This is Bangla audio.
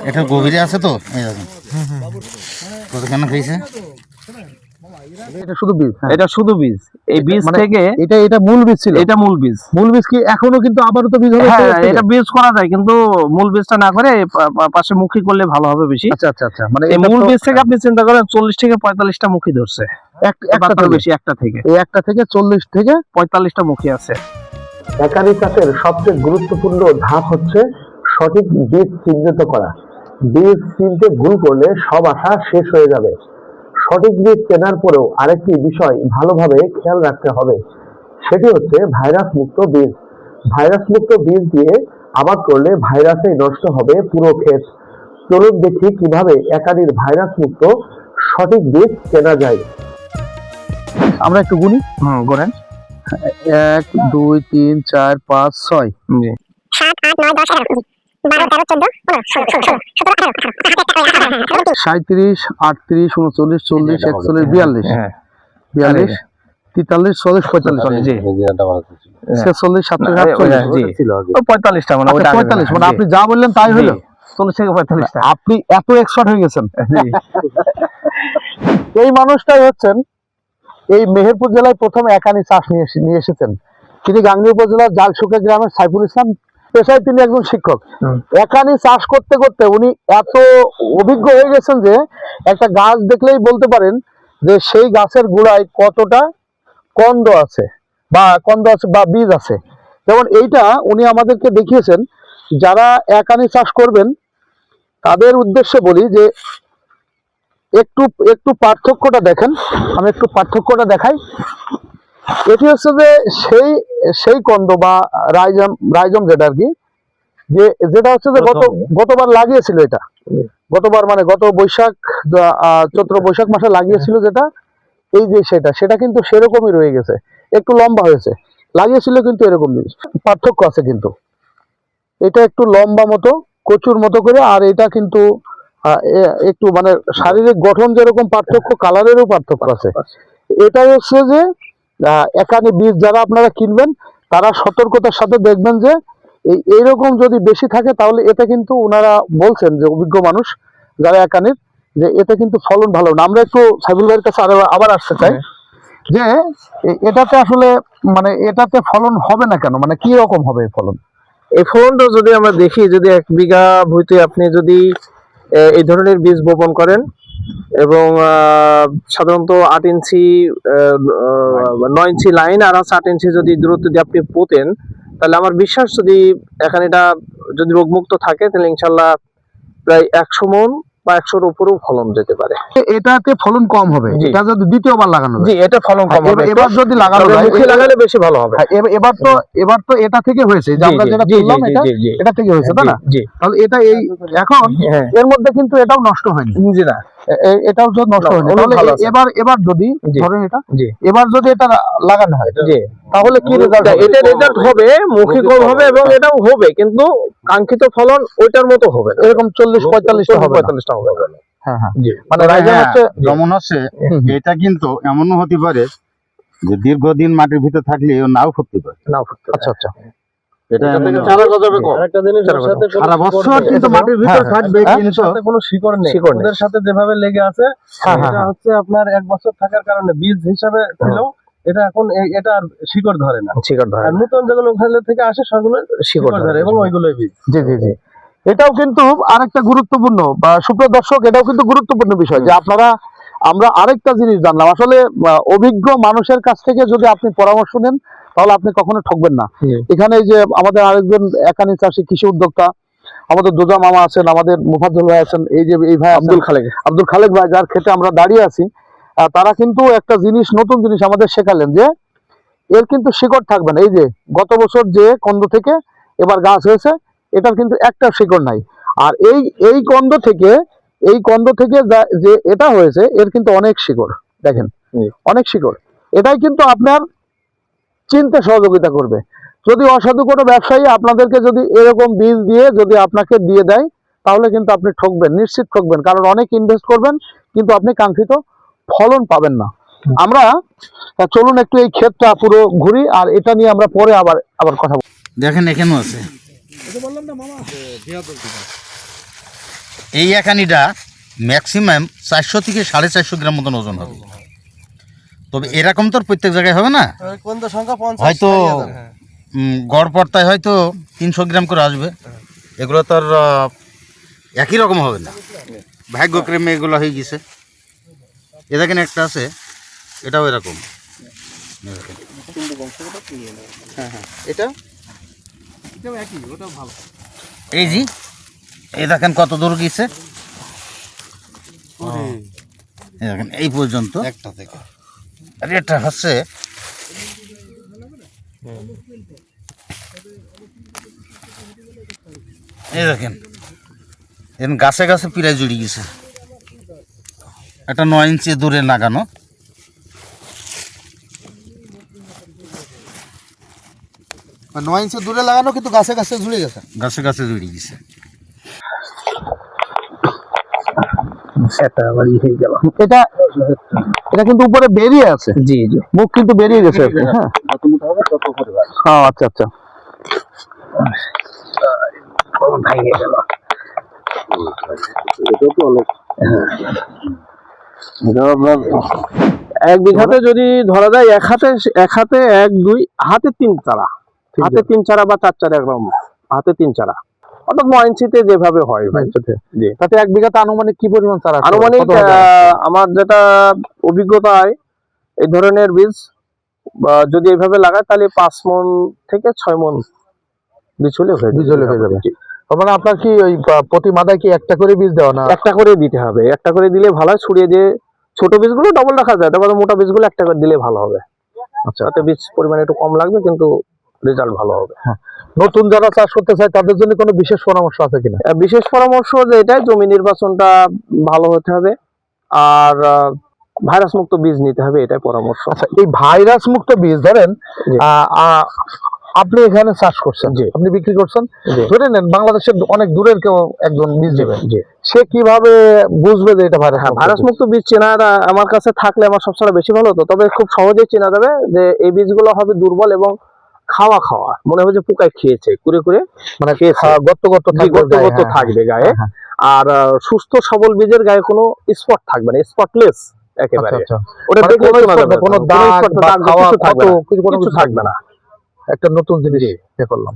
এটা গভীরে আছে তো এই দেখুন কতখানি হয়েছে। এটা শুধু বীজ, এটা শুধু বীজ। এই বীজ মানে থেকে এটা মূল বীজ ছিল। এটা মূল বীজ। মূল বীজ কি এখনো কিন্তু আবারও তো বীজ হবে? হ্যাঁ, এটা বীজ করা যায়, কিন্তু মূল বীজটা না করে পাশে মুখী করলে ভালো হবে বেশি। আচ্ছা আচ্ছা আচ্ছা, মানে এই মূল বীজ থেকে আপনি চিন্তা করেন 40 থেকে 45টা মুখী ধরছে একটা বেশি, একটা থেকে এই একটা থেকে 40 থেকে 45টা মুখী আছে। একারি চাষের সবচেয়ে গুরুত্বপূর্ণ ধাপ হচ্ছে সঠিক বীজ চিহ্নিত করা। বীজ চিনতে ভুল করলে সব আশা শেষ হয়ে যাবে। সঠিক বীজ চেনার পরেও আরেকটি বিষয় ভালোভাবে খেয়াল রাখতে হবে, সেটি হচ্ছে ভাইরাস মুক্ত বীজ। ভাইরাস মুক্ত বীজ দিয়ে আবাদ করলে ভাইরাসে নষ্ট হবে পুরো ক্ষেত। চলুন দেখি কিভাবে একারির ভাইরাস মুক্ত সঠিক বীজ চেনা যায়। আমরা একটু গুনি। করেন 1 2 3 4 5 6 জি 7 8 9 10 11 12 13 14 15 16 17 18 37 38 39 40 41 42 হ্যাঁ 42 43 44 45 জি 46 47 জি 45টা মানে ওটা 45 মানে আপনি যা বললেন তাই হলো। 40 থেকে 45টা। আপনি এত এক্সপার্ট হয়ে গেছেন। এই মানুষটাই হচ্ছেন এই মেহেরপুর জেলায় প্রথম একানি চাষ নিয়ে এসেছেন। তিনি গাংনী উপজেলার জালসুকা গ্রামের সাইফুল ইসলাম, পেশায় তিনি একজন শিক্ষক। একানি চাষ করতে করতে উনি এত অভিজ্ঞ হয়ে গেছেন যে একটা গাছ দেখলেই বলতে পারেন যে সেই গাছের গোড়ায় কতটা কন্দ আছে বা বীজ আছে। যেমন এইটা উনি আমাদেরকে দেখিয়েছেন। যারা একানি চাষ করবেন তাদের উদ্দেশ্যে বলি যে একটু একটু পার্থক্যটা দেখেন। আমি একটু পার্থক্যটা দেখাই। এটি হচ্ছে যে সেই কন্দ বা রাইজম যেটা আর কি, যেটা হচ্ছে যে গতবার লাগিয়েছিল। এটা গতবার মানে গত বৈশাখ চৈত্র বৈশাখ মাসে লাগিয়েছিল যেটা, এই যে সেটা কিন্তু সেরকমই রয়ে গেছে, একটু লম্বা হয়েছে। লাগিয়েছিল কিন্তু এরকম পার্থক্য আছে, কিন্তু এটা একটু লম্বা মতো কচুর মতো করে, আর এটা কিন্তু একটু মানে শারীরিক গঠন যেরকম পার্থক্য, কালারেরও পার্থক্য আছে। এটা হচ্ছে যে একানি বীজ যারা আপনারা কিনবেন তারা সতর্কতার সাথে দেখবেন যে এইরকম যদি বেশি থাকে তাহলে এতে কিন্তু ওনারা বলছেন যে অভিজ্ঞ মানুষ যারা একানির, যে এতে কিন্তু ফলন ভালো না। আমরা একটু সাইফুল ভাইয়ের কাছে আবার আসতে চাই যে এটাতে আসলে মানে এটাতে ফলন হবে না কেন, মানে কি রকম হবে ফলন? এই ফলনটা যদি আমরা দেখি, যদি 1 বিঘা ভূমিতে আপনি যদি এই ধরনের বীজ বপন করেন এবং সাধারণত 8 ইঞ্চি 9 ইঞ্চি লাইন আর 8 ইঞ্চি যদি দূরত্ব দিয়ে আপনি পোতেন, তাহলে আমার বিশ্বাস যদি এখানে এটা যদি রোগমুক্ত থাকে তাহলে ইনশাল্লাহ প্রায় 100 মণ বা 100-র উপরেও ফলন যেতে পারে। এটাতে ফলন কম হবে এটা যদি দ্বিতীয়বার লাগানো যায়। জি, এটা ফলন কম হবে। এবার যদি লাগানো যায়, মুখে লাগালে বেশি ভালো হবে। এবার তো এটা থেকে হয়েছে যে আমরা যেটা করলাম এটা থেকে হয়েছে, তাই না? তাহলে এটা এই এখন এর মধ্যে কিন্তু এটাও নষ্ট হয়নি। জি না, এটাও যদি নষ্ট হয়নি, তাহলে এবার যদি ধরেন এটা এবার যদি এটা লাগানো হয় তাহলে কি রেজাল্ট হবে? এটা রেজাল্ট হবে, মুখে কম হবে এবং এটাও হবে, কিন্তু কাঙ্ক্ষিত ফলন ওইটার মতো হবে না। এরকম 40-45টা হবে। হ্যাঁ হ্যাঁ, মানে রাইজম হচ্ছে যেমন হচ্ছে এটা কিন্তু এমনও হতে পারে যে দীর্ঘদিন মাটির ভিতরে থাকলে নাও ফুটতে পারে। আচ্ছা আচ্ছা, এটা চারা গজাবে কম। আরেকটা জিনিস, ওর সাথে সারা বছর কিন্তু মাটির ভিতরে থাকবে, কিন্তু সাথে কোনো শিকড় নেই। ওদের সাথে যেভাবে লেগে আছে এটা হচ্ছে আপনার 1 বছর থাকার কারণে বীজ হিসাবে ছিল, এটা এখন এটা আর শিকড় ধরে না। আর নতুন যেগুলো ওখানে থেকে আসে সেগুলো শিকড় ধরে এবং ওইগুলোই বীজ। জি জি জি, এটাও কিন্তু আরেকটা গুরুত্বপূর্ণ বা সুপ্রিয় দর্শক, এটাও কিন্তু গুরুত্বপূর্ণ বিষয় যে আমরা আরেকটা জিনিস জানলাম। আসলে অভিজ্ঞ মানুষের কাছ থেকে যদি আপনি পরামর্শ নেন তাহলে আপনি কখনো ঠকবেন না। এখানে যে আমাদের আরেকজন একানি চাষী কৃষি উদ্যোক্তা আমাদের দুজা মামা আছেন, আমাদের মুফাজ্জল ভাই আছেন, এই যে এই ভাই আব্দুল খালেক ভাই, যার ক্ষেত্রে আমরা দাঁড়িয়ে আছি, তারা কিন্তু একটা জিনিস, নতুন জিনিস আমাদের শেখালেন যে এর কিন্তু শিকড় থাকবে না। এই যে গত বছর যে কন্দ থেকে এবার গাছ হয়েছে, এটার কিন্তু একটা শিকড় নাই। আর এই কন্দ থেকে যে এটা হয়েছে এর কিন্তু অনেক শিকড়, দেখেন অনেক শিকড়। এটাই কিন্তু আপনার চিনতে সহযোগিতা করবে। যদি অসাধু কোনো ব্যবসায়ী আপনাদেরকে যদি এরকম বীজ দিয়ে যদি আপনাকে দিয়ে দেয় তাহলে কিন্তু আপনি ঠকবেন, নিশ্চিত ঠকবেন, কারণ অনেক ইনভেস্ট করবেন কিন্তু আপনি কাঙ্ক্ষিত ফলন পাবেন না। আমরা চলুন একটু এই ক্ষেতটা পুরো ঘুরি, আর এটা নিয়ে আমরা পরে আবার কথা বলবো। দেখেন এখানেও আছে এই একানিটা ম্যাক্সিমাম 400 থেকে 450 গ্রাম মতন ওজন হবে। তবে এরকম তো আর প্রত্যেক জায়গায় হবে না, কোন তো সংখ্যা 50 হয়তো গড় পড়তায় হয়তো 300 গ্রাম করে আসবে। এগুলো তো আর একই রকম হবে না, ভাগ্যক্রমে এগুলো হয়ে গেছে। এ দেখেন একটা আছে, এটাও এরকম। এটা এই জি, এই দেখেন কত দূর গেছে, এই দেখেন এই পর্যন্ত একটা থেকে। আর এটা হচ্ছে এই দেখেন এখন গাছে গাছে পিড়ায় জুড়ে গেছে। একটা 9 ইঞ্চি দূরে লাগানো। 9 ইঞ্চি দূরে লাগানো, কিন্তু গাছে গাছে ঝুলে গেছে। গাছে গাছে জুড়ে গেছে। সেটা আবার হয়ে গেল। এটা এটা কিন্তু উপরে বেরিয়ে আছে, জি জি, মুখ কিন্তু বেরিয়ে গেছে। হ্যাঁ, যত মোটা হবে তত উপরে ভালো। হ্যাঁ, আচ্ছা আচ্ছা। ভেঙে গেল। এক বিঘাতে যদি ধরা যায় এক হাতে 1 2 হাতে 3 চারা, হাতে 3 চারা বা 4 চারা, একদম হাতে 3 চারা, অর্থাৎ 9 ইঞ্চিতে যেভাবে হয় ভাই। জি, তাতে এক বিঘাতে আনুমানিক কি পরিমাণ চারা আসবে? আনুমানিক কত হবে? আমার যেটা অভিজ্ঞতায় এই ধরনের বীজ যদি এইভাবে লাগায় তাহলে 5 মণ থেকে 6 মণ বীজ হলে বীজ হলে হয়ে যাবে। জি। তার মানে আপনার কি ওই প্রতি মাদায় কি একটা করে বীজ দেওয়া না? একটা করে দিতে হবে, একটা করে দিলে ভালো হয়। ছড়িয়ে দিয়ে ছোট বীজগুলো ডবল রাখা যায়, তারপরে মোটা বীজগুলো একটা করে দিলে ভালো হবে। আচ্ছা, তাতে বীজ পরিমাণ একটু কম লাগবে, কিন্তু রেজাল্ট ভালো হবে। নতুন যারা চাষ করতে চায় তাদের জন্য কোনো বিশেষ পরামর্শ আছে কিনা? বিশেষ পরামর্শ যে এটাই, জমি নির্বাচনটা ভালো হতে হবে, আর ভাইরাস মুক্ত বীজ নিতে হবে, এটাই পরামর্শ। আচ্ছা, এই ভাইরাস মুক্ত বীজ ধরেন জি। আপনি এখানে চাষ করছেন, জি। আপনি বিক্রি করছেন, জি। ধরে নেন বাংলাদেশের অনেক দূরের কেউ একজন বীজ দেবে, জি। সে কিভাবে বুঝবে যে এটা ভাইরাস? হ্যাঁ, ভাইরাস মুক্ত বীজ চেনার আমার কাছে থাকলে আমার সবসময় বেশি ভালো হতো। তবে খুব সহজেই চেনা যাবে যে এই বীজগুলো হবে দুর্বল এবং খাওয়া মনে হবে যে পোকায় খেয়েছে, কুড়ে কুড়ে মানে খেয়েছে, গর্ত গর্ত থাকবে গর্ত গায়ে, গর্ত হ্যাঁ, থাকবে গায়ে। হ্যাঁ, আর সুস্থ সবল বীজের গায়ে কোনো স্পট থাকবে না, স্পটলেস একেবারে। আচ্ছা, আচ্ছা। ওটা মানে দেখলে কোনো শোনা spot যাবে না, কোনো না, দাগ spot না, বা দাগ খাওয়া কিছু থাকবে ক্ষত, না, কোনো কিছু কিছু থাকবে না। একটা নতুন জিনিস ইয়ে করলাম।